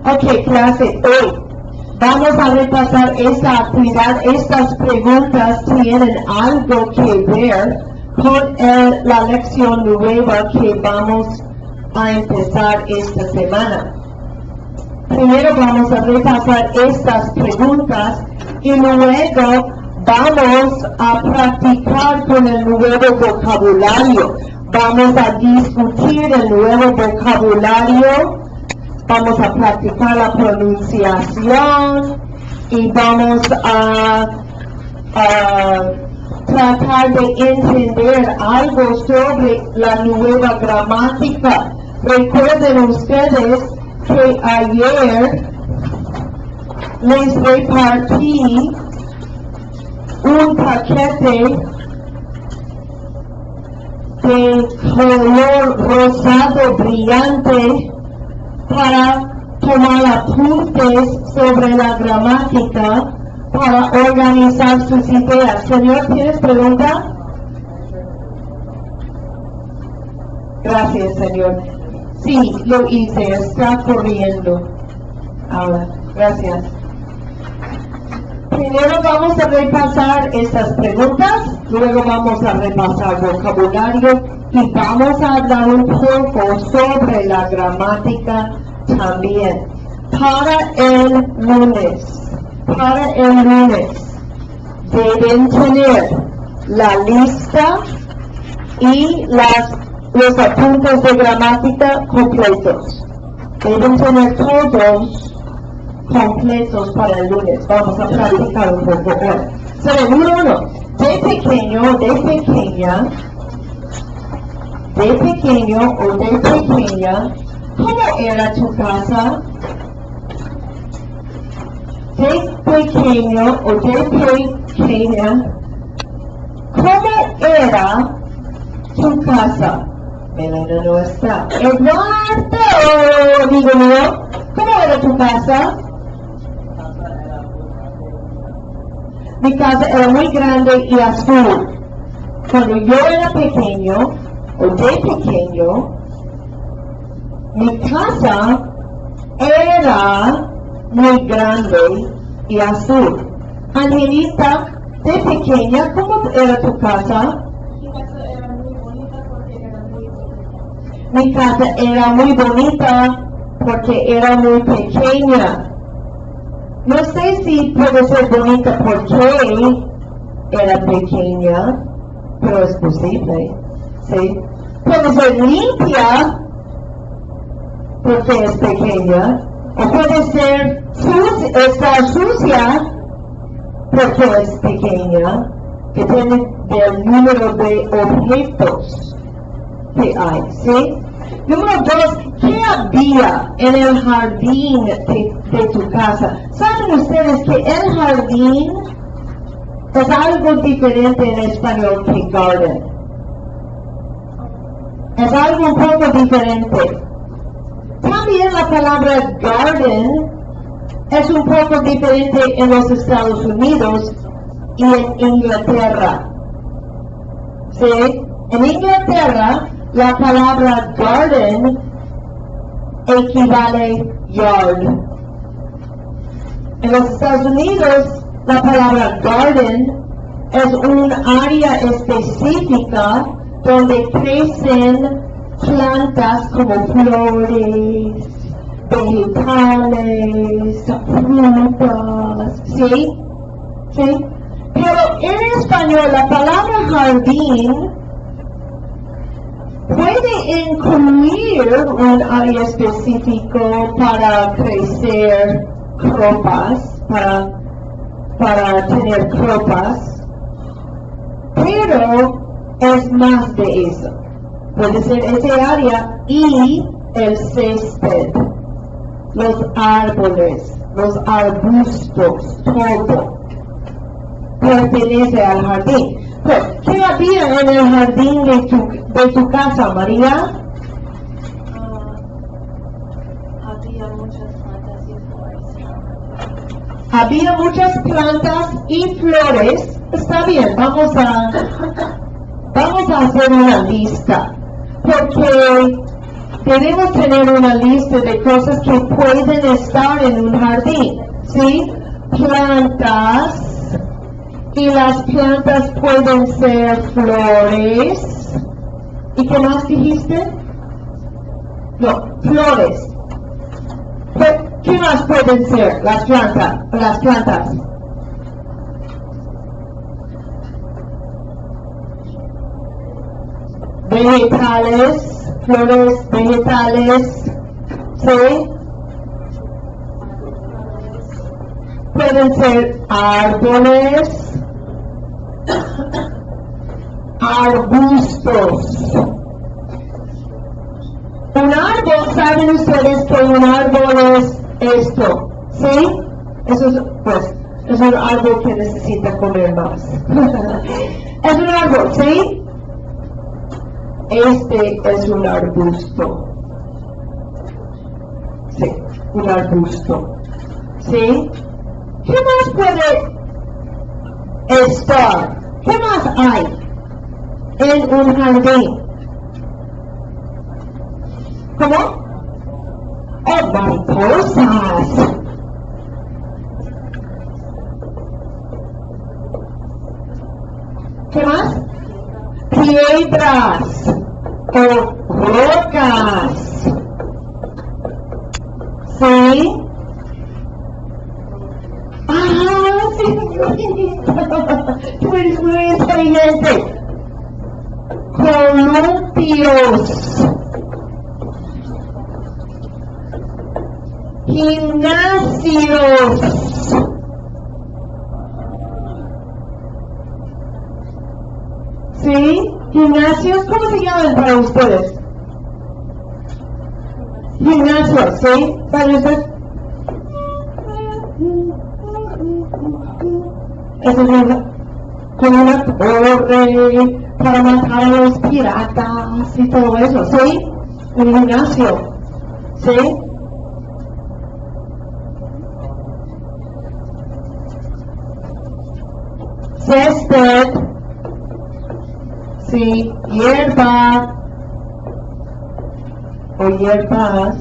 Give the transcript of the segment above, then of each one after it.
Ok, clase, hoy vamos a repasar esta actividad. Estas preguntas tienen algo que ver con la lección nueva que vamos a empezar esta semana. Primero vamos a repasar estas preguntas y luego vamos a practicar con el nuevo vocabulario. Vamos a discutir el nuevo vocabulario, vamos a practicar la pronunciación y vamos a tratar de entender algo sobre la nueva gramática. Recuerden ustedes que ayer les repartí un paquete de color rosado brillante para tomar apuntes sobre la gramática para organizar sus ideas. Señor, ¿tienes pregunta? Gracias, señor. Sí, lo hice, está corriendo. Ahora, gracias. Primero vamos a repasar estas preguntas, luego vamos a repasar vocabulario y vamos a hablar un poco sobre la gramática también. Para el lunes deben tener la lista y los apuntes de gramática completos. Deben tener todos completos para el lunes. Vamos a practicar un poco hoy. Número 1. De pequeño o de pequeña, ¿cómo era tu casa? De pequeño o de pequeña, ¿cómo era tu casa? Melena no está. Eduardo, amigo mío, ¿cómo era tu casa? Mi casa era muy grande y azul. Cuando yo era pequeño, o de pequeño, mi casa era muy grande y azul. Angelita, de pequeña, ¿cómo era tu casa? Mi casa era muy bonita porque era muy pequeña. No sé si puede ser bonita porque era pequeña, pero es posible, ¿sí? Puede ser limpia porque es pequeña, o puede ser estar sucia porque es pequeña, depende del número de objetos que hay, ¿sí? Número 2, ¿qué había en el jardín de tu casa? ¿Saben ustedes que el jardín es algo diferente en español que garden? Es algo un poco diferente. También la palabra garden es un poco diferente en los Estados Unidos y en Inglaterra. ¿Sí? En Inglaterra, la palabra garden equivale yard. En los Estados Unidos, la palabra garden es un área específica donde crecen plantas como flores, vegetales, frutas, ¿sí? ¿Sí? Pero en español, la palabra jardín puede incluir un área específico para crecer cropas, para tener cropas, pero es más de eso. Puede ser ese área y el césped, los árboles, los arbustos, todo pertenece al jardín. Pues, ¿qué había en el jardín de tu casa, María? Había muchas plantas y flores. Había muchas plantas y flores. Está bien, vamos a hacer una lista. Porque debemos tener una lista de cosas que pueden estar en un jardín, ¿sí? Plantas, y las plantas pueden ser flores. ¿Y qué más dijiste? No, flores. ¿Qué más pueden ser las plantas? Vegetales, flores vegetales, ¿sí? Pueden ser árboles, arbustos. Un árbol, ¿saben ustedes que un árbol es esto? ¿Sí? Eso es un árbol que necesita comer más. Es un árbol, ¿sí? Este es un arbusto. Sí, un arbusto. ¿Sí? ¿Qué más puede estar? ¿Qué más hay en un jardín? ¿Cómo? Oh, mariposas. ¿Qué más? Piedras o rocas. ¿Sí? ¡Ah, sí! Tú eres muy inteligente. Columpios. Gimnasios. ¿Sí? Gimnasios, ¿cómo se llaman para ustedes? Gimnasios, ¿sí? ¿Saben ustedes? Eso es con una torre para matar a los piratas y todo eso, ¿sí? Un gimnasio, ¿sí? Césped, sí, hierba o hierbas.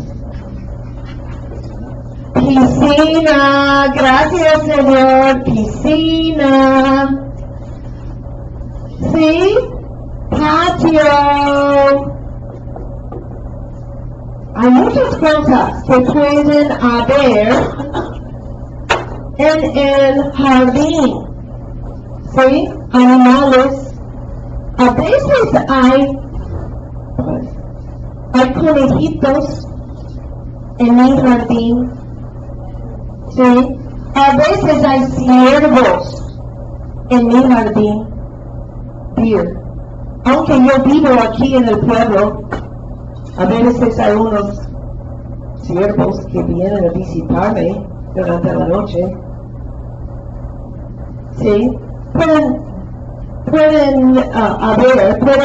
Piscina, gracias Señor, piscina. Sí, patio. Hay muchas cosas que pueden haber en el jardín. ¿Sí? Animales. A veces hay conejitos en mi jardín. ¿Sí? A veces hay ciervos en mi jardín. Deer. Aunque yo vivo aquí en el pueblo, a veces hay unos ciervos que vienen a visitarme durante la noche. ¿Sí? Puede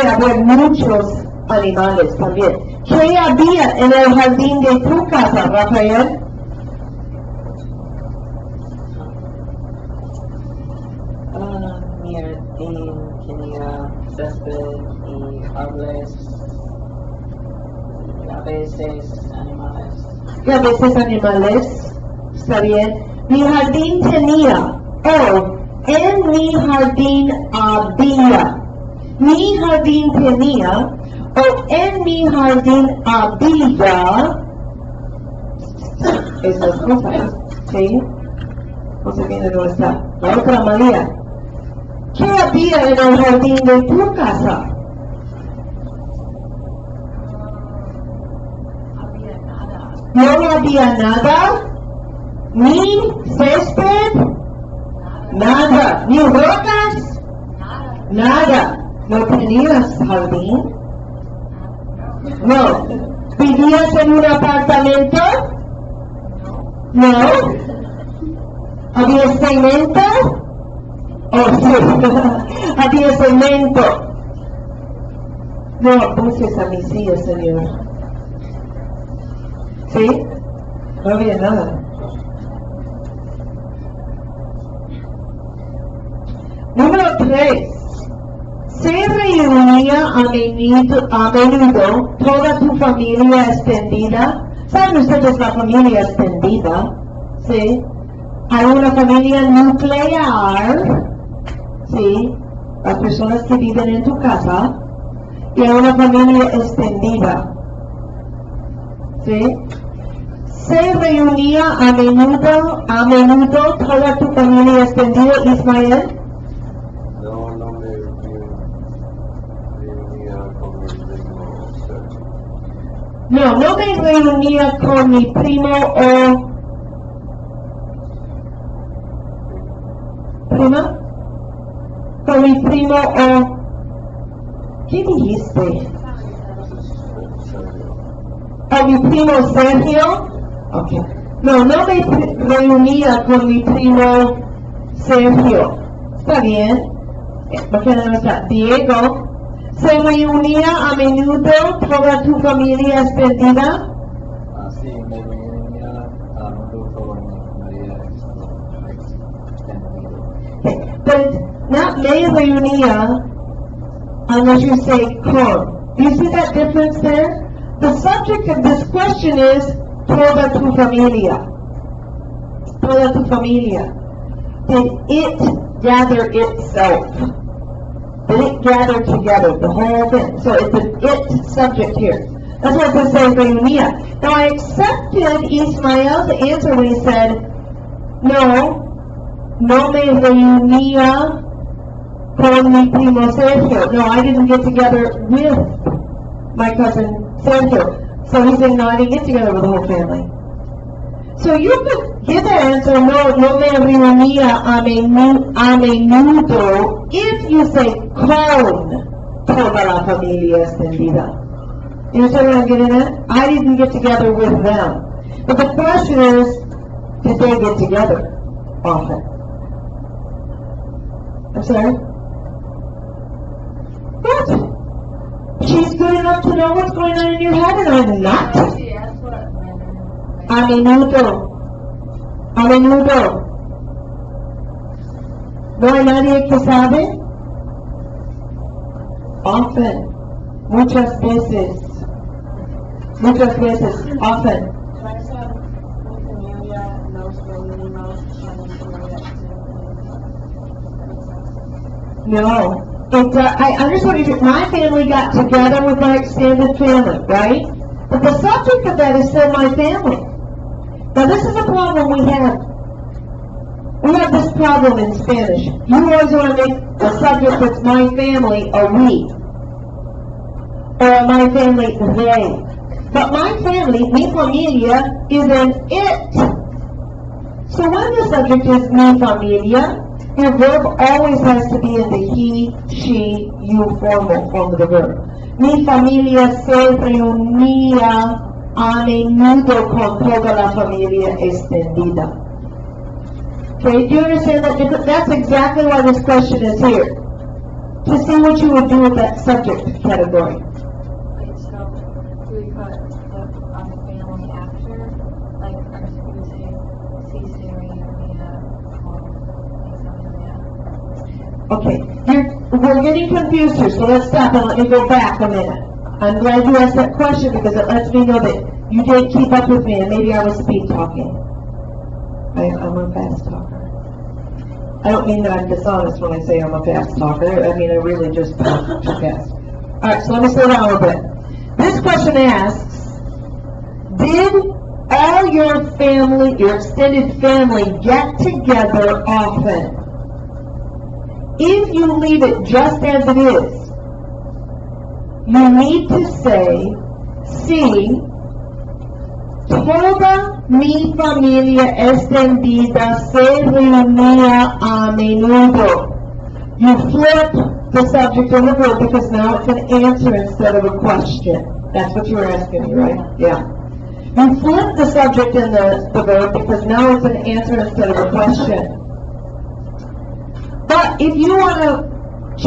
haber muchos animales también. ¿Qué había en el jardín de tu casa, Rafael? Mi jardín tenía césped y árboles y a veces animales. Y a veces animales, está bien. Mi jardín tenía, en mi jardín había, mi jardín tenía, o en mi jardín había, esas cosas, ¿sí? No sé quién no está. La otra María. ¿Qué había en el jardín de tu casa? Había nada. No había nada, ni césped, nada, ni rocas, Nada. nada. ¿No tenías jardín? No. ¿Vivías en un apartamento? No. ¿Había cemento? Oh, sí. Había cemento. No abuses a mi silla, Señor. ¿Sí? No había nada. Número 3. Se reunía a menudo toda tu familia extendida. ¿Saben ustedes la familia extendida? ¿Sí? Hay una familia nuclear, ¿sí? Las personas que viven en tu casa. Y hay una familia extendida, ¿sí? Se reunía a menudo toda tu familia extendida, Ismael. No me reunía con mi primo Sergio. No me reunía con mi primo o prima. Con mi primo o ¿qué dijiste? Sergio. ¿A mi primo Sergio? Okay. No me reunía con mi primo Sergio. ¿Está bien? Porque no está. Diego, ¿se reunía a menudo toda tu familia extendida? Así me reunía a menudo con mi familia extendida. Okay. But not me reunía unless you say con. Do you see that difference there? The subject of this question is toda tu familia. Toda tu familia. Did it gather itself? Did it gather together, the whole thing? So it's an it subject here. That's why it says reunía. Now I accepted Ismael's answer when he said, no me reunía con mi primo Sergio. No, I didn't get together with my cousin Sergio. So he's saying, no, I didn't get together with the whole family. So you could give that answer, no me reunía a menudo, if you say con toda la familia extendida. You understand what I'm getting at? I didn't get together with them. But the question is, did they get together often? I'm sorry? What? She's good enough to know what's going on in your head, and I'm not. She asked what manner. A menudo. ¿No hay nadie que sabe? Often. Muchas veces, often. Vanessa, mi familia nos reunimos con mi familia extendida. No. I understand what you're saying. My family got together with my extended family, right? But the subject of that is still my family. Now this is a problem we have. We have this problem in Spanish. You always want to make the subject that's my family a we. Or my family they. But my family, mi familia, is an it. So when the subject is mi familia, your verb always has to be in the he, she, you form of the verb. Mi familia se reunía a menudo con toda la familia extendida. Okay, do you understand that difference? That's exactly why this question is here. To see what you would do with that subject category. Wait, so do we put the family after? Like, or do we say, si se reunía con mi familia? Okay, we're getting confused here, so let's stop and let me go back a minute. I'm glad you asked that question because it lets me know that you did keep up with me and maybe I was speed talking. I'm a fast talker. I don't mean that I'm dishonest when I say I'm a fast talker. I mean I really just talk too fast. Alright, so let me slow down a little bit. This question asks, did all your family, your extended family, get together often? If you leave it just as it is, you need to say, sí, toda mi familia extendida se reunía a menudo. You flip the subject and the verb because now it's an answer instead of a question. That's what you were asking me, right? Yeah. You flip the subject and the verb because now it's an answer instead of a question. But if you want to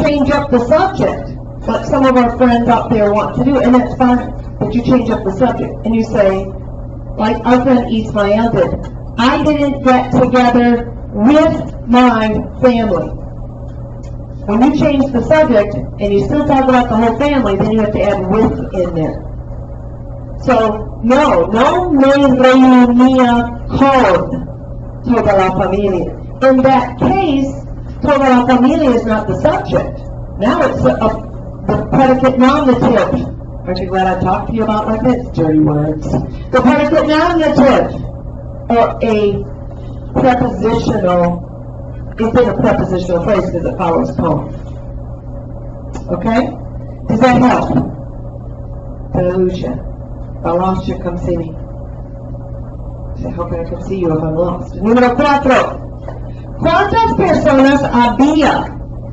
change up the subject, like some of our friends out there want to do, and that's fine, but you change up the subject, and you say, like our friend Ismael did, I didn't get together with my family. When you change the subject and you still talk about the whole family, then you have to add with in there. So, no me reunía con toda la familia. In that case, toda la familia is not the subject. Now it's the predicate nominative. Aren't you glad I talked to you about like this? Dirty words. The predicate nominative, or a prepositional, it's in a prepositional phrase because it follows tone. Okay? Does that help? Hallelujah. If I lost you, come see me. I hope I can see you if I'm lost. Número 4. ¿Cuántas personas había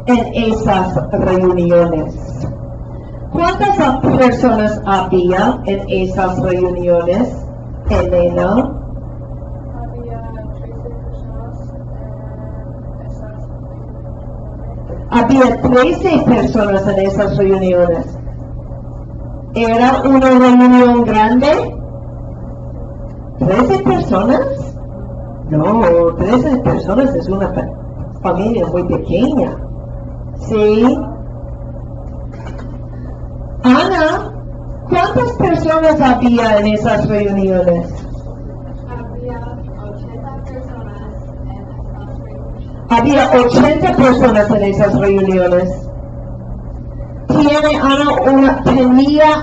en esas reuniones? ¿Cuántas personas había en esas reuniones, Elena? Había 13 personas en esas reuniones. ¿Era una reunión grande? ¿13 personas? No, 13 personas es una familia muy pequeña. ¿Sí? Ana, ¿cuántas personas había en esas reuniones? Había 80 personas en esas reuniones. ¿Tenía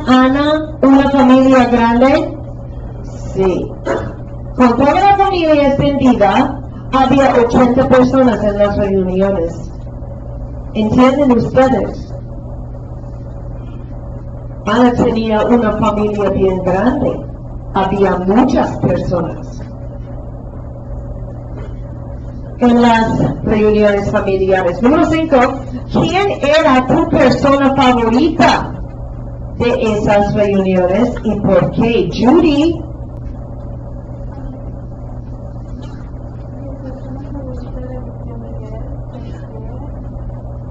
Ana una familia grande? Sí. Con toda la familia extendida, había 80 personas en las reuniones. ¿Entienden ustedes? Ana tenía una familia bien grande. Había muchas personas en las reuniones familiares. Número 5. ¿Quién era tu persona favorita de esas reuniones y por qué? Judy.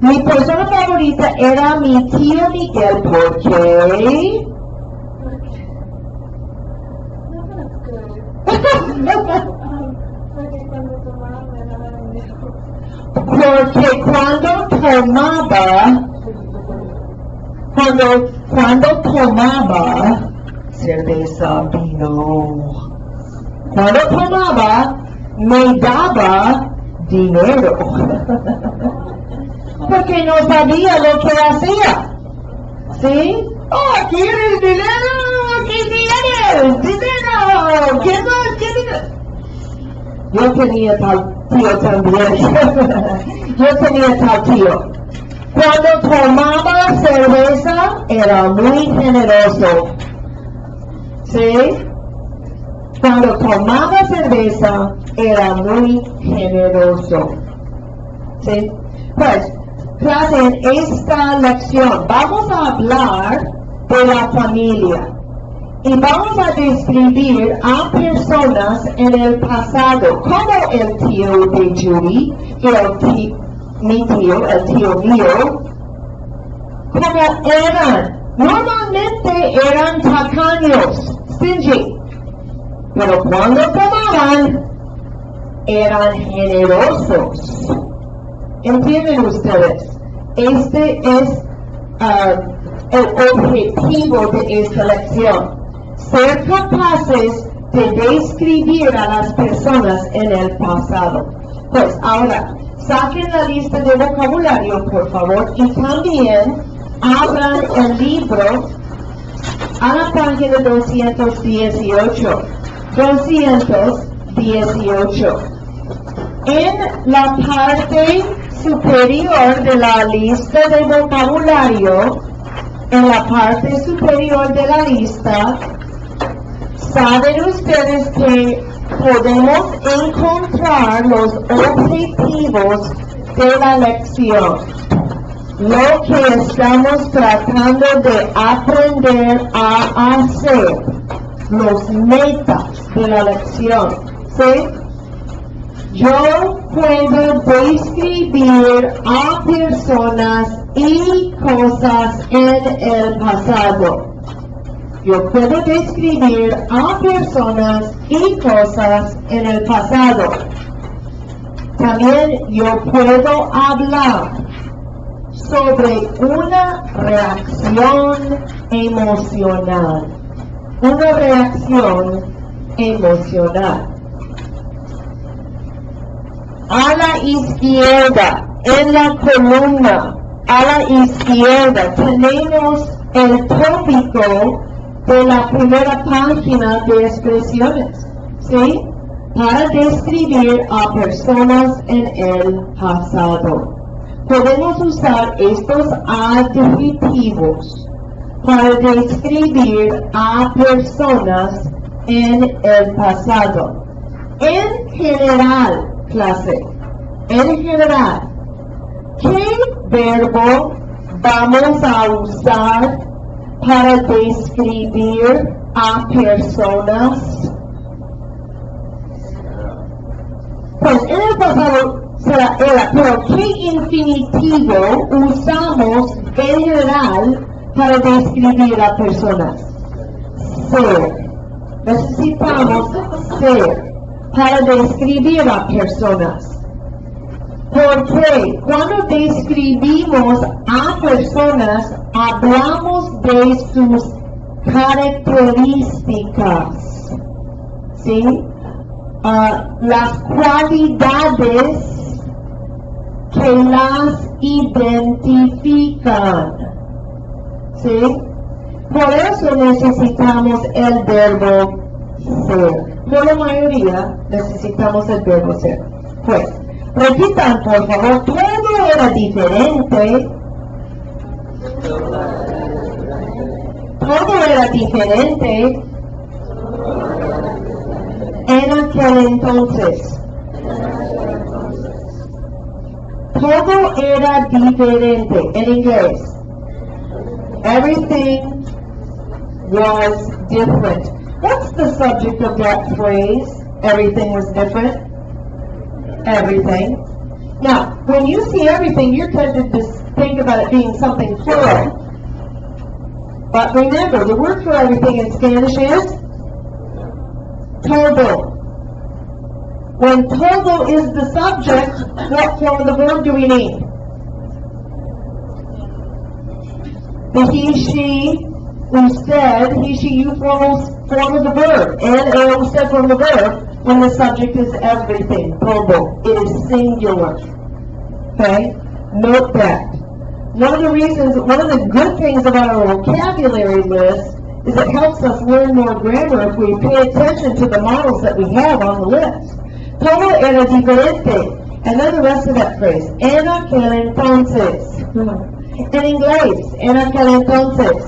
Mi persona favorita era mi tío Miguel. ¿Por qué? Porque cuando tomaba cerveza, vino, cuando tomaba, me daba dinero. Porque no sabía lo que hacía. ¿Sí? ¡Oh, quieres dinero! ¿Qué quieres? ¡Dinero! ¿Qué más? ¿Qué dinero? Yo tenía tal tío también. Yo tenía tal tío. Cuando tomaba cerveza, era muy generoso. ¿Sí? Cuando tomaba cerveza, era muy generoso. ¿Sí? Pues, clase, en esta lección vamos a hablar de la familia y vamos a describir a personas en el pasado, como el tío de Judy y mi tío, el tío mío, como eran. Normalmente eran tacaños, stingy, pero cuando tomaban, eran generosos. ¿Entienden ustedes? Este es el objetivo de esta lección. Ser capaces de describir a las personas en el pasado. Pues ahora, saquen la lista de vocabulario, por favor, y también abran el libro a la página 218. 218. En la parte superior de la lista de vocabulario, en la parte superior de la lista, saben ustedes que podemos encontrar los objetivos de la lección, lo que estamos tratando de aprender a hacer, los metas de la lección, ¿sí? Yo puedo describir a personas y cosas en el pasado. Yo puedo describir a personas y cosas en el pasado. También yo puedo hablar sobre una reacción emocional. Una reacción emocional. A la izquierda, en la columna, a la izquierda, tenemos el tópico de la primera página de expresiones, ¿sí? Para describir a personas en el pasado. Podemos usar estos adjetivos para describir a personas en el pasado. En general, clase, en general, ¿qué verbo vamos a usar para describir a personas? Pues en el pasado será era, pero ¿qué infinitivo usamos en general para describir a personas? Ser. Necesitamos ser para describir a personas. Porque cuando describimos a personas, hablamos de sus características, ¿sí? Las cualidades que las identifican, ¿sí? Por eso necesitamos el verbo ser. Por la mayoría necesitamos el verbo ser. Pues, repitan por favor, todo era diferente. Todo era diferente en aquel entonces. Todo era diferente. En inglés, everything was different. What's the subject of that phrase? Everything was different. Everything. Now, when you see everything, you're tempted to think about it being something plural. But remember, the word for everything in Spanish is todo. When todo is the subject, what form of the verb do we need? The he, she, usted, he, she, you form of the verb. And usted form of the verb when the subject is everything, todo. It is singular. Okay? Note that. One of the good things about our vocabulary list is it helps us learn more grammar if we pay attention to the models that we have on the list. Todo era diferente. And then the rest of that phrase. En aquel entonces. En inglés. En aquel entonces.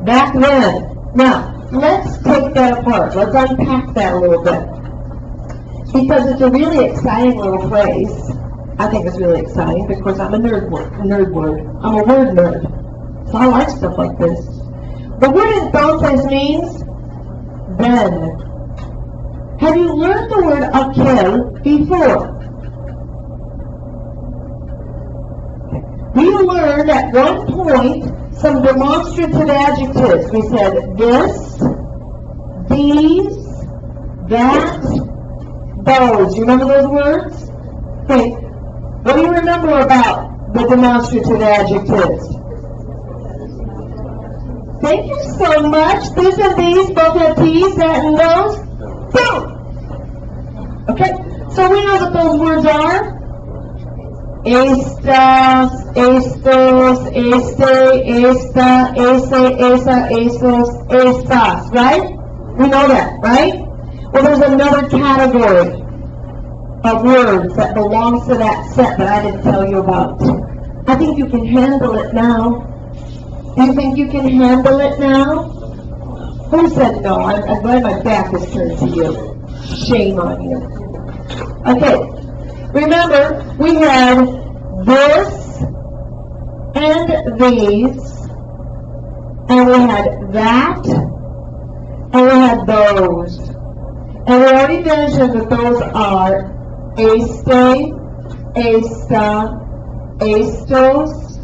Back then. Now, let's take that apart. Let's unpack that a little bit. Because it's a really exciting little phrase. I think it's really exciting because I'm a nerd word. I'm a word nerd. So I like stuff like this. The word entonces means then. Have you learned the word aquel before? We learned at one point some demonstrative adjectives. We said this, these, that, those. You remember those words? Okay. What do you remember about the demonstrative adjectives? Thank you so much. This and these, both have these, that and those. Boom! Okay, so we know what those words are. Estas, estos, este, esta, ese, esa, esos, estas, right? We know that, right? Well, there's another category of words that belongs to that set that I didn't tell you about. I think you can handle it now. Do you think you can handle it now? Who said no? I'm glad my back is turned to you. Shame on you. Okay, remember, we had this and these, and we had that, and we had those. And we already mentioned that those are este, esta, estos,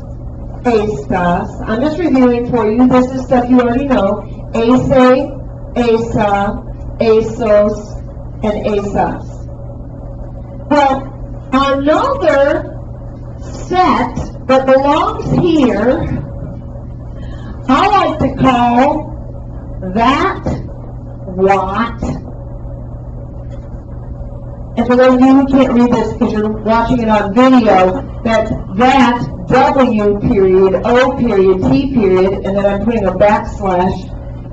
estas. I'm just reviewing for you. This is stuff you already know. Ese, esa, esos, and esas. Well, another set that belongs here, I like to call that what. And for those of you who can't read this because you're watching it on video, that's that, W period, O period, T period, and then I'm putting a backslash,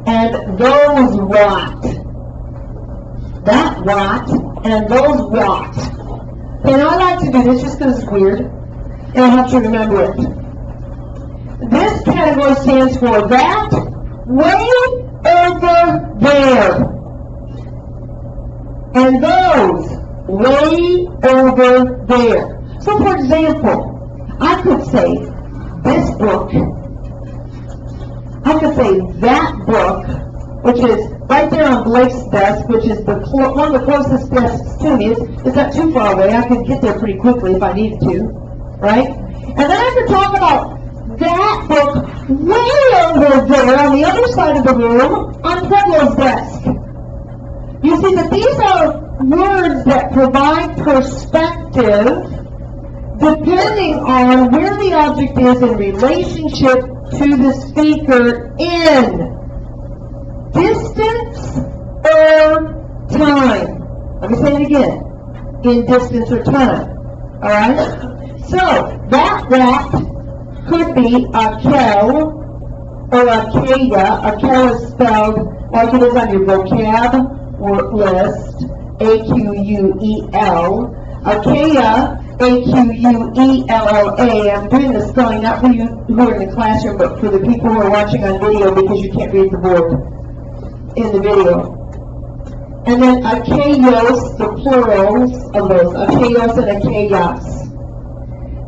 and those what. That what, and those what. And I like to do this just because it's weird, and I have to remember it. This category stands for that way over there. And those way over there. So for example, I could say this book, I could say that book, which is right there on Blake's desk, which is one of the closest desks to me. It's not too far away. I could get there pretty quickly if I needed to, right? And then I could talk about that book way over there on the other side of the room on Pueblo's desk. You see that these are words that provide perspective depending on where the object is in relationship to the speaker in distance or time. Let me say it again. In distance or time. Alright? So, that could be a kel or a kaya. A kel is spelled like it is on your vocab list. A-Q-U-E-L. A kaya, A-Q-U-E-L-L-A. I'm doing the spelling not for you who are in the classroom, but for the people who are watching on video because you can't read the board in the video. And then akaios, the plurals of those, akaios and akaias.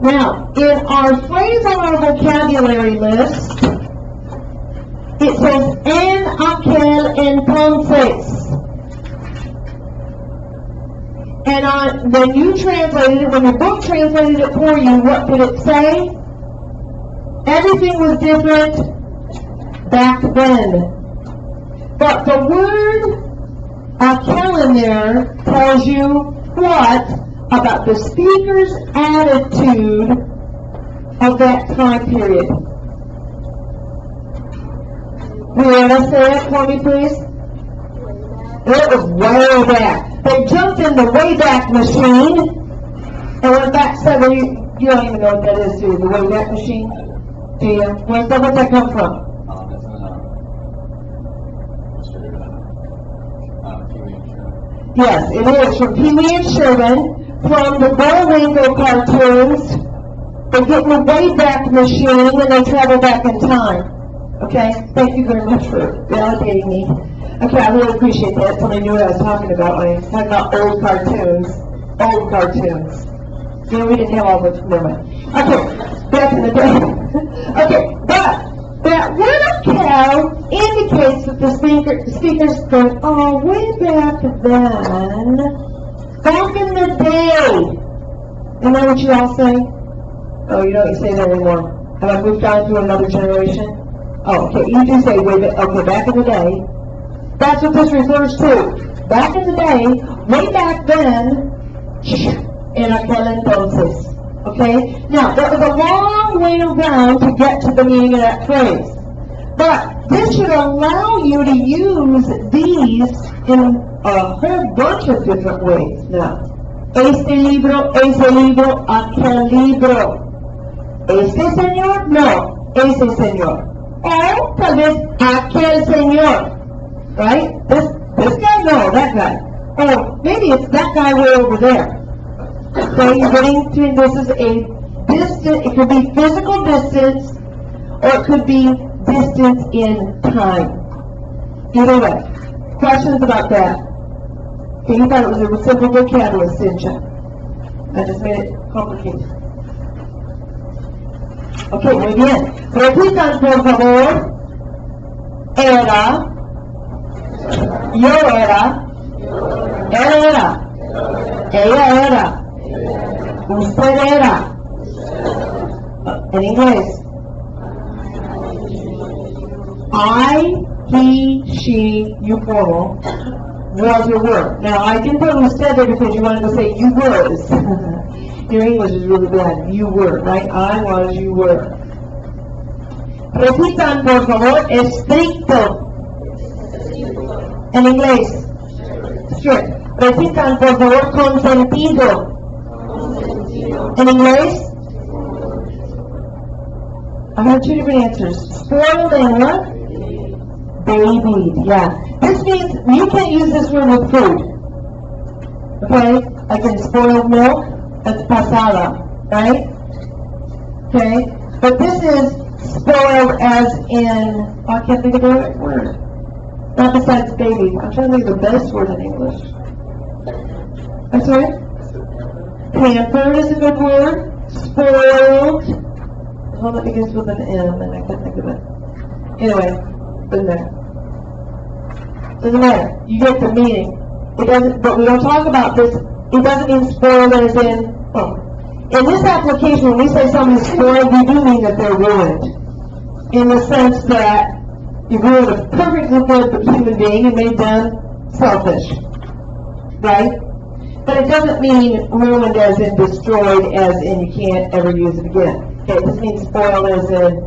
Now, in our phrase on our vocabulary list, it says en aquel entonces. And when you translated it, when your book translated it for you, what did it say? Everything was different back then. But the word aquel in there tells you what about the speaker's attitude of that time period. Rihanna, say it for me, please. It was way back. They jumped in the Wayback Machine and went back 7 years. You don't even know what that is, do you? The Wayback Machine? Do you? Where's that come from? Yes, it is from Pee-wee and Sherman, from the Bullwinkle cartoons. They get in the Wayback Machine and they travel back in time. Okay? Thank you very much for validating me. Okay, I really appreciate that. Somebody knew what I was talking about when I was talking about old cartoons. Old cartoons. You know, we didn't have all those. Never mind. Okay, back in the day. Okay, but that word cow indicates that the speaker's going, oh, way back then. Back in the day. Isn't that what you all say? Oh, you don't say that anymore. Have I moved on to another generation? Oh, okay, you do say way back. Okay, back in the day. That's what this refers to. Back in the day, way back then, en aquel entonces. Okay? Now, that was a long way around to get to the meaning of that phrase. But this should allow you to use these in a whole bunch of different ways now. Este libro, aquel libro. Este señor, no, ese señor. O tal vez aquel señor. Right? This guy? No, that guy. Oh, maybe it's that guy way over there. So you're getting to, this is a distance, it could be physical distance, or it could be distance in time. Either way. Questions about that? Okay, you thought it was a simple vocabulary, didn't you? I just made it complicated. Okay, muy bien. Repitan, por favor. Era. Yo era, él era, ella era, usted era. En inglés. I, he, she, you plural, was your word. Now, I didn't put usted there because you wanted to say you was. Your English is really bad. You were, right? I was, you were. Repitan, por favor, estricto. En inglés. Strict. Repitan, por favor, consentido. En inglés. I have two different answers. Spoiled and what? Babied, yeah. This means, you can't use this word with food. Okay? Like in spoiled milk, that's pasada, right? Okay? But this is spoiled as in, I can't think of the right word. Not besides baby. I'm trying to think of the best word in English. I'm sorry? Pampered is a good word. Spoiled. One that begins with an M, and I can't think of it. Anyway, doesn't matter. Doesn't matter. You get the meaning. It doesn't, but we don't talk about this. It doesn't mean spoiled as in, oh. In this application, when we say something's spoiled, we do mean that they're ruined. In the sense that you ruined a perfectly good human being and made them selfish. Right? But it doesn't mean ruined as in destroyed, as in you can't ever use it again. Okay, this means spoiled as in,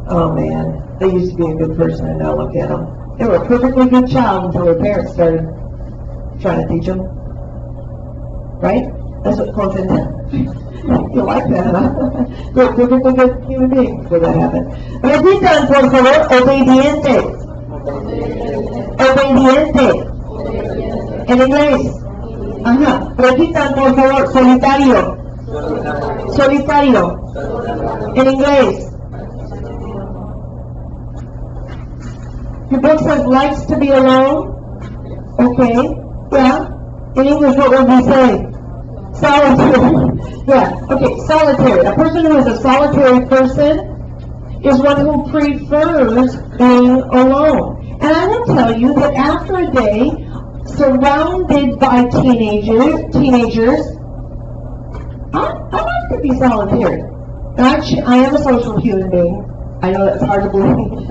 oh man, they used to be a good person and now look at them. They were a perfectly good child until their parents started trying to teach them. Right? That's what content is. You like that, huh? They're a perfectly good human being before that happened. Repitan, por favor, obediente. Obediente. En inglés. Ajá. Repitan, por favor, solitario. Solitario. En inglés. Your book says likes to be alone. Okay. Yeah. In English, what would we say? Solitary. Yeah. Okay. Solitary. A person who is a solitary person is one who prefers being alone. And I will tell you that after a day, surrounded by teenagers, I like to be solitary. Actually, I am a social human being. I know that's hard to believe.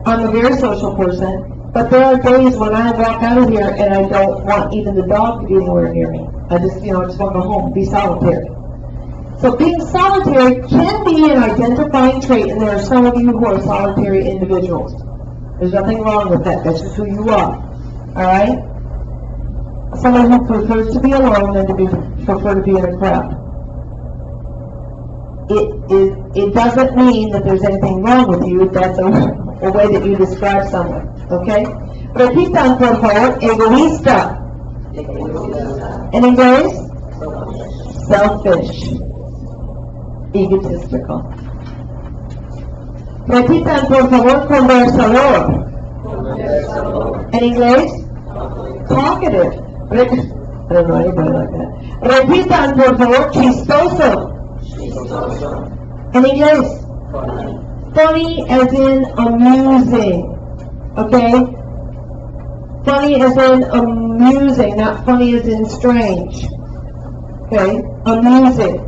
I'm a very social person. But there are days when I walk out of here and I don't want even the dog to be anywhere near me. I just want to go home, be solitary. So being solitary can be an identifying trait, and there are some of you who are solitary individuals. There's nothing wrong with that. That's just who you are. All right? Someone who prefers to be alone than to prefer to be in a crowd. It doesn't mean that there's anything wrong with you if that's a way that you describe someone. Okay? Repitan, por favor, egoísta. En inglés? Selfish. Egotistical. Repitan, por favor, conversador. En inglés? Talkative. I don't know anybody like that. Repitan, por favor, chistoso. En inglés? Funny as in amusing. Okay? Funny as in amusing, not funny as in strange. Okay? Amusing.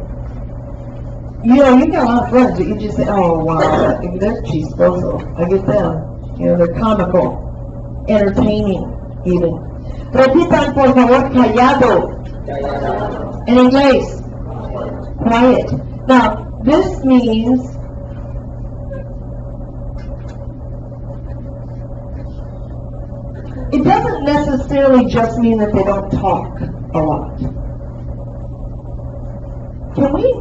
You got a lot of friends that you just say, oh wow, they're chistoso. I get them. They're comical, entertaining, even. Repitan, por favor, callado. En inglés, quiet. Now, this means it doesn't necessarily just mean that they don't talk a lot. Can we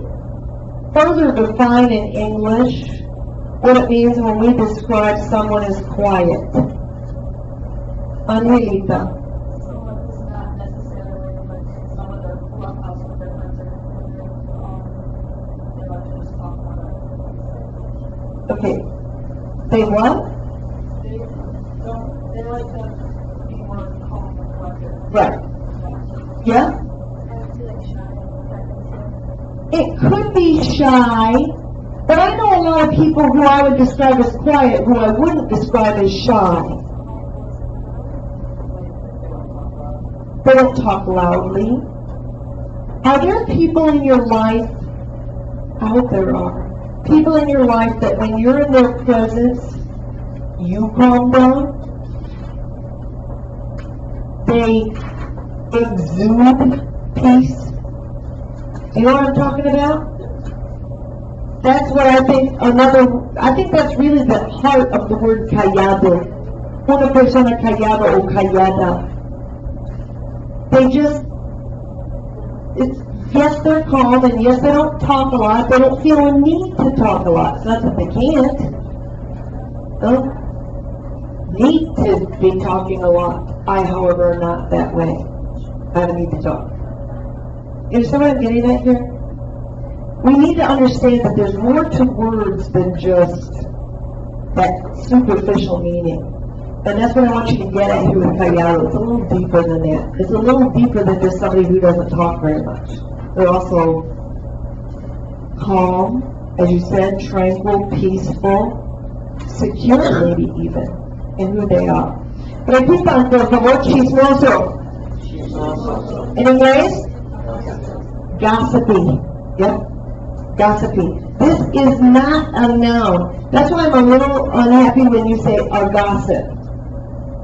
further define in English what it means when we describe someone as quiet? Angelita. Someone who's not necessarily like some of the clubhouse differences, they like to just talk about it. Okay. They what? They like to be more calm and collected. Right. Yeah? I would say like shy. It could be shy, but I know a lot of people who I would describe as quiet who I wouldn't describe as shy. They don't talk loudly. Are there people in your life? I hope there are. People in your life that when you're in their presence, you calm down? They exude peace. You know what I'm talking about? That's what I think I think that's really the heart of the word callado. Una persona callada o callada. Yes, they're calm, and yes, they don't talk a lot. They don't feel a need to talk a lot. It's not that they can't. They don't need to be talking a lot. I, however, am not that way. I don't need to talk. You understand what I'm getting at here? We need to understand that there's more to words than just that superficial meaning. And that's what I want you to get at here with callado. It's a little deeper than that. It's a little deeper than just somebody who doesn't talk very much. They're also calm, as you said, tranquil, peaceful, secure maybe even, in who they are. Repitan, por favor, chismoso. In English? Gossipy. Yep. Gossipy. This is not a noun. That's why I'm a little unhappy when you say a gossip.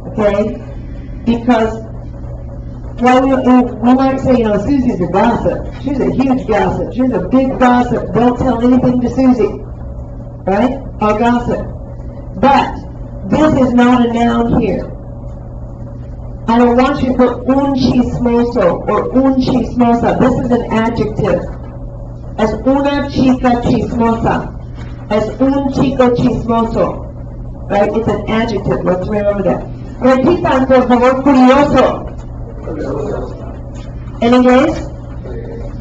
Okay? Because, well, we might say, Susie's a gossip. She's a huge gossip. She's a big gossip. Don't tell anything to Susie. Right? A gossip. But, this is not a noun here. I don't want you to put un chismoso or un chismosa. This is an adjective. As una chica chismosa. As un chico chismoso. Right? It's an adjective. Let's remember that. Repitan, por favor, curioso. In English?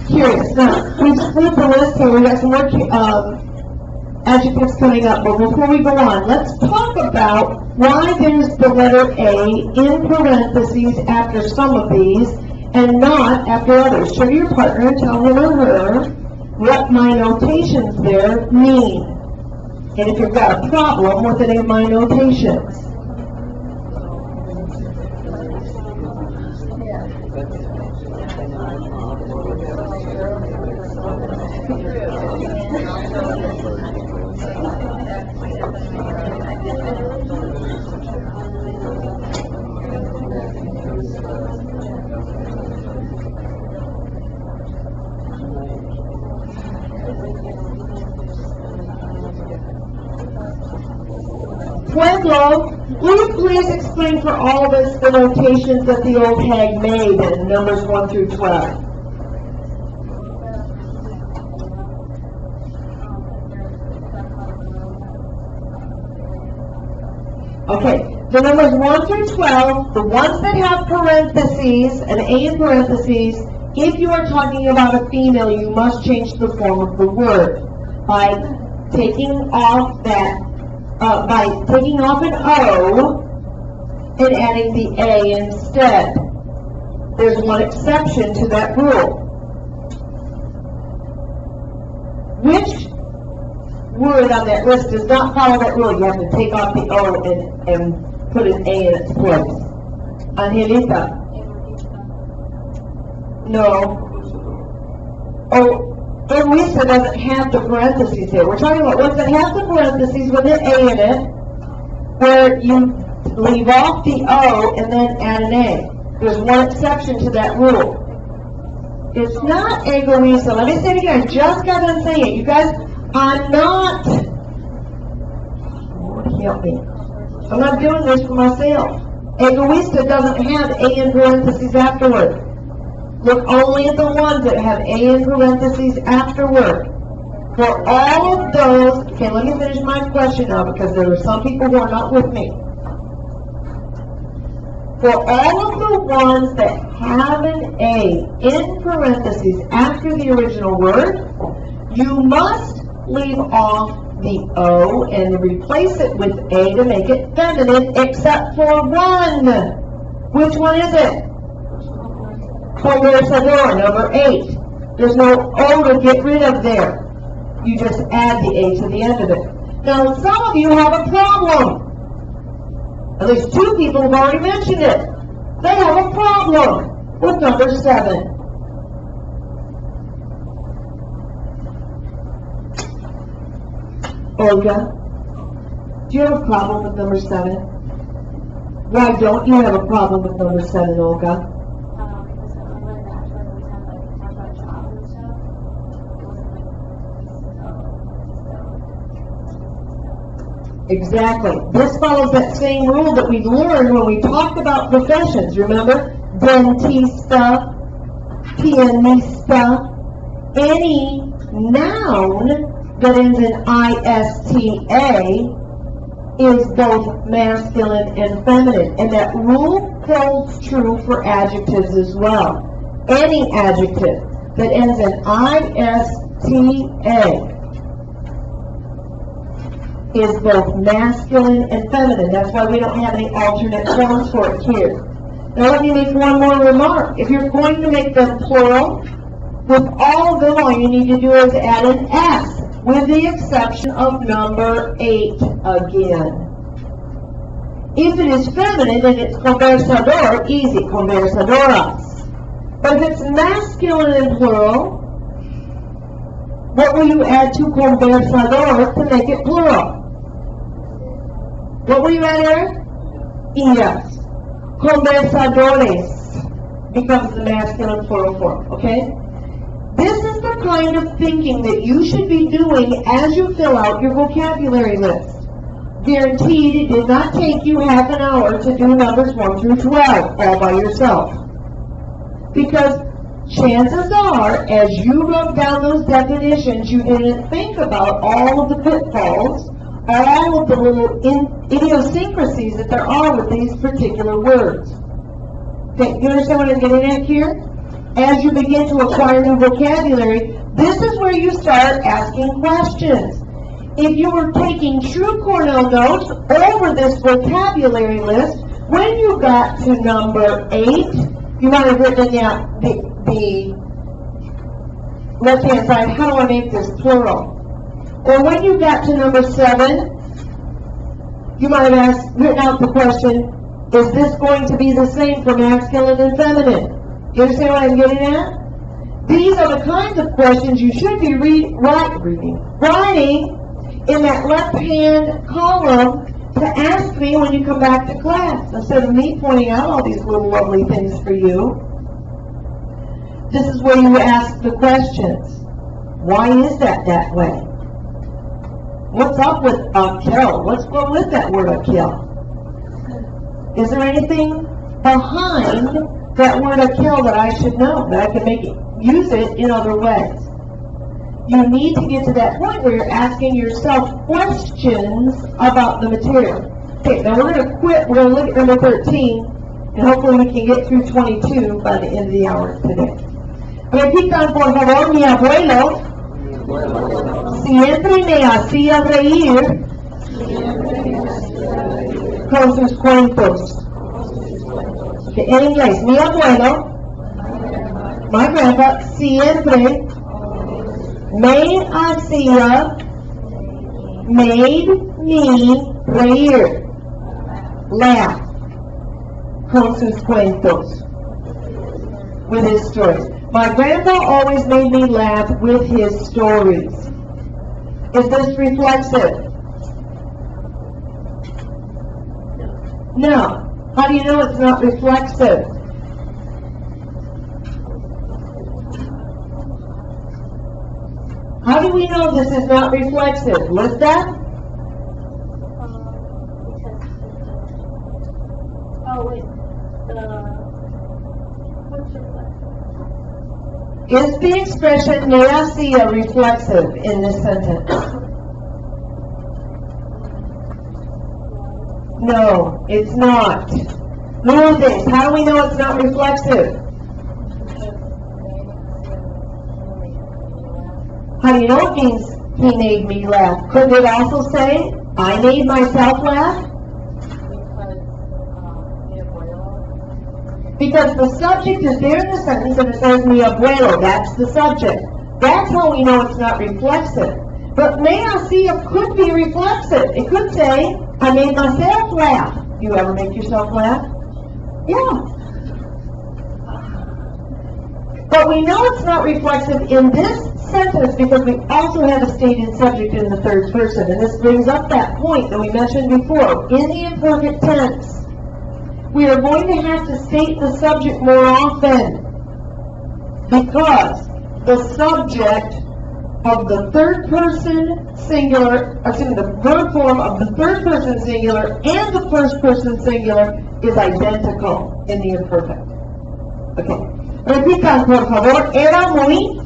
Curious. Now, we've split the list here. We've got some more adjectives coming up. But before we go on, let's talk about why there's the letter A in parentheses after some of these and not after others. Turn to your partner and tell him or her what my notations there mean. And if you've got a problem with any of my notations. Pueblo, will you please explain for all of us the notations that the old hag made in Numbers 1 through 12? Okay, the Numbers 1 through 12, the ones that have parentheses, an A in parentheses, if you are talking about a female, you must change the form of the word by taking off an O and adding the A instead. There's one exception to that rule. Which word on that list does not follow that rule? You have to take off the O and put an A in its place. Angelita? No. Oh. Luisa doesn't have the parentheses here. We're talking about ones that have the parentheses with an A in it, where you leave off the O and then add an A. There's one exception to that rule. It's not egoisa. Let me say it again. I just got done saying it. You guys, I'm not. Lord help me. I'm not doing this for myself. Egoista doesn't have A in parentheses afterward. Look only at the ones that have A in parentheses afterward. For all of those, okay, let me finish my question now because there are some people who are not with me. For all of the ones that have an A in parentheses after the original word, you must leave off the O and replace it with A to make it feminine, except for one. Which one is it? Conversador, number 8. There's no O to get rid of there. You just add the A to the end of it. Now, some of you have a problem. At least 2 people have already mentioned it. They have a problem with number 7. Olga, do you have a problem with number 7? Why don't you have a problem with number 7, Olga? Exactly. This follows that same rule that we learned when we talked about professions. Remember? Dentista, pianista. Any noun that ends in ISTA is both masculine and feminine. And that rule holds true for adjectives as well. Any adjective that ends in ISTA is both masculine and feminine. That's why we don't have any alternate forms for it here. Now let me make one more remark. If you're going to make them plural, with all of them, all you need to do is add an S, with the exception of number 8 again. If it is feminine and it's conversador, easy, conversadoras. But if it's masculine and plural, what will you add to conversador to make it plural? What will you add, Eric? Yes. Conversadores becomes the masculine plural form, okay? This is the kind of thinking that you should be doing as you fill out your vocabulary list. Guaranteed it did not take you half an hour to do numbers 1 through 12 all by yourself. Because chances are, as you wrote down those definitions, you didn't think about all of the pitfalls, all of the little idiosyncrasies that there are with these particular words. Okay, you understand what I'm getting at here? As you begin to acquire new vocabulary, this is where you start asking questions. If you were taking true Cornell notes over this vocabulary list, when you got to number 8, you might have written down the left-hand side, how do I make this plural? Or when you got to number 7, you might have written out the question, is this going to be the same for masculine and feminine? You understand what I'm getting at? These are the kinds of questions you should be writing in that left-hand column to ask me when you come back to class, instead of me pointing out all these little lovely things for you. This is where you ask the questions. Why is that way? What's up with kill? What's going with that word kill? Is there anything behind that word kill that I should know, that I can use it in other ways? You need to get to that point where you're asking yourself questions about the material. Okay, now we're going to quit. We're going to look at number 13, and hopefully we can get through 22 by the end of the hour today. Repitan, por favor, mi abuelo siempre me hacía reír con sus cuentos. Okay, en inglés, mi abuelo, my grandpa, siempre made me reír, laugh, con sus cuentos, with his stories. My grandpa always made me laugh with his stories. Is this reflexive? No. How do you know it's not reflexive? How do we know this is not reflexive? List that? Is the expression me hacía reflexive in this sentence? No, it's not. Lourdes, how do we know it's not reflexive? How do you know it means he made me laugh? Could it also say, I made myself laugh? Because the subject is there in the sentence and it says mi abuelo, that's the subject. That's how we know it's not reflexive. But me hacía could be reflexive. It could say, I made myself laugh. You ever make yourself laugh? Yeah. But we know it's not reflexive in this sentence because we also have a stated subject in the third person. And this brings up that point that we mentioned before. In the imperfect tense, we are going to have to state the subject more often because the subject of the third person singular, the verb form of the third person singular and the first person singular is identical in the imperfect. Okay. Repitan, por favor. Era muy.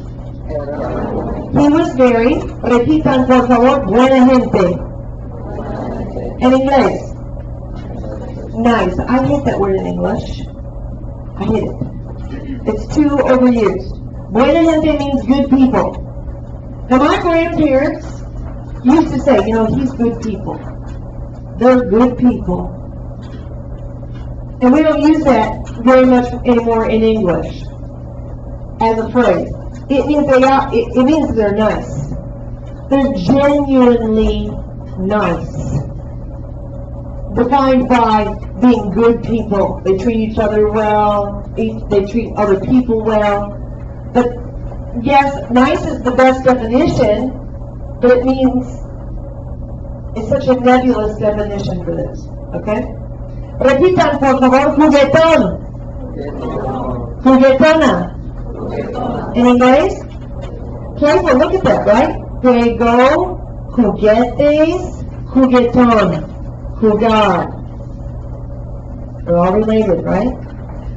He was very. Repitan, por favor. Buena gente. En inglés. Nice. I hate that word in English. I hate it. It's too overused. Buena gente means good people. Now my grandparents used to say, he's good people. They're good people. And we don't use that very much anymore in English as a phrase. It means it means they're nice. They're genuinely nice. Defined by being good people. They treat each other well. They treat other people well. But yes, nice is the best definition, but it means it's such a nebulous definition for this. Okay? Repitan, por favor, juguetón. Juguetona. In English? Playful, look at that, right? Juego, juguetes, juguetón. Jugar. They're all related, right?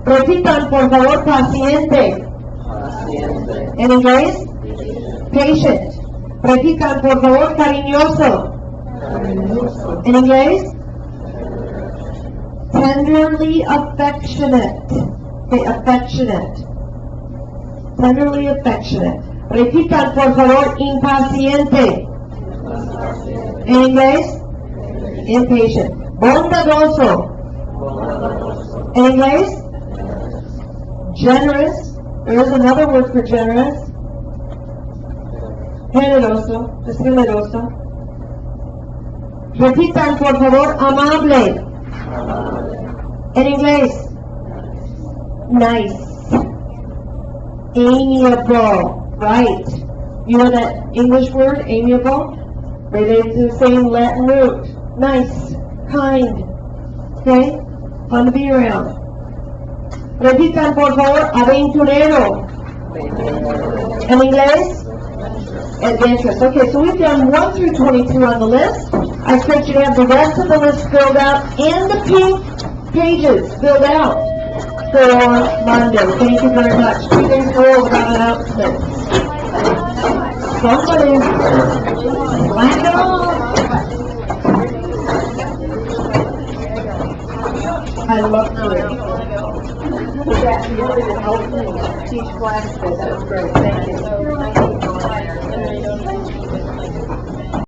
Repitan, por favor, paciente. En inglés, patient. Repitan, por favor, cariñoso. En inglés, tenderly affectionate. Okay, affectionate. Tenderly affectionate. Repitan, por favor, impaciente. En inglés, impatient. Bondadoso. En inglés, generous. There is another word for generous. Generoso. Es generoso. Repitan, por favor, amable. En inglés, nice. Amiable. Right. You know that English word, amiable? Related to the same Latin root. Nice. Kind. Okay? Fun to be around. Repitan, por favor, aventurero. En inglés, adventurous. Okay, so we've done 1 through 22 on the list. I expect you to have the rest of the list filled out and the pink pages filled out for Monday. Thank you very much. 2 days ago without announcement. Somebody, slap it on. I love it. That really helped me teach classes. That was great. Thank you.